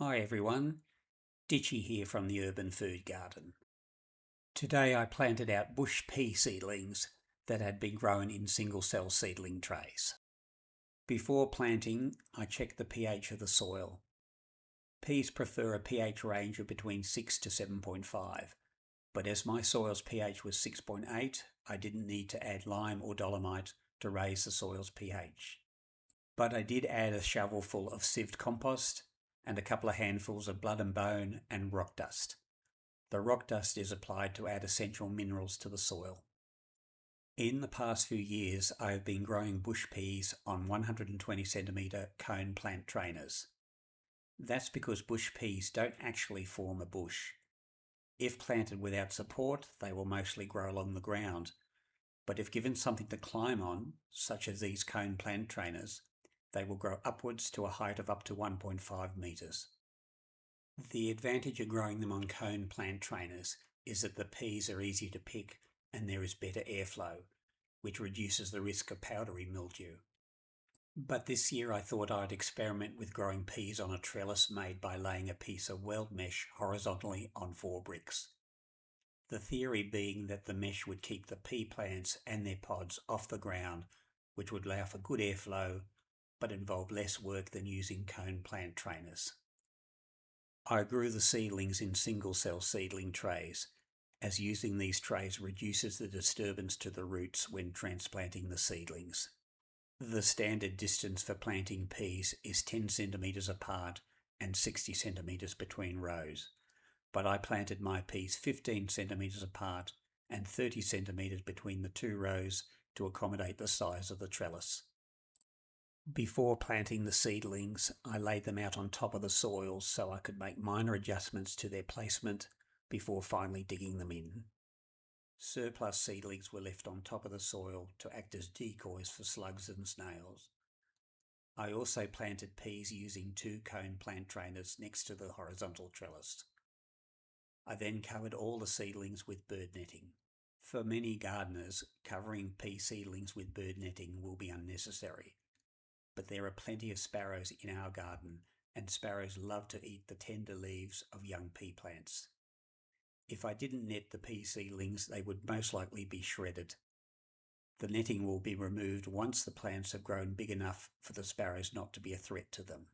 Hi everyone, Ditchy here from the Urban Food Garden. Today I planted out bush pea seedlings that had been grown in single cell seedling trays. Before planting, I checked the pH of the soil. Peas prefer a pH range of between 6 to 7.5, but as my soil's pH was 6.8, I didn't need to add lime or dolomite to raise the soil's pH. But I did add a shovelful of sieved compost and a couple of handfuls of blood and bone and rock dust. The rock dust is applied to add essential minerals to the soil. In the past few years, I have been growing bush peas on 120 centimetre cone plant trainers. That's because bush peas don't actually form a bush. If planted without support, they will mostly grow along the ground. But if given something to climb on, such as these cone plant trainers, they will grow upwards to a height of up to 1.5 metres. The advantage of growing them on cone plant trainers is that the peas are easy to pick and there is better airflow, which reduces the risk of powdery mildew. But this year I thought I'd experiment with growing peas on a trellis made by laying a piece of weld mesh horizontally on 4 bricks. The theory being that the mesh would keep the pea plants and their pods off the ground, which would allow for good airflow, but involve less work than using cone plant trainers. I grew the seedlings in single-cell seedling trays, as using these trays reduces the disturbance to the roots when transplanting the seedlings. The standard distance for planting peas is 10 centimetres apart and 60 centimetres between rows, but I planted my peas 15 centimetres apart and 30 centimetres between the 2 rows to accommodate the size of the trellis. Before planting the seedlings, I laid them out on top of the soil so I could make minor adjustments to their placement before finally digging them in. Surplus seedlings were left on top of the soil to act as decoys for slugs and snails. I also planted peas using 2 cone plant trainers next to the horizontal trellis. I then covered all the seedlings with bird netting. For many gardeners, covering pea seedlings with bird netting will be unnecessary. But there are plenty of sparrows in our garden, and sparrows love to eat the tender leaves of young pea plants. If I didn't net the pea seedlings, they would most likely be shredded. The netting will be removed once the plants have grown big enough for the sparrows not to be a threat to them.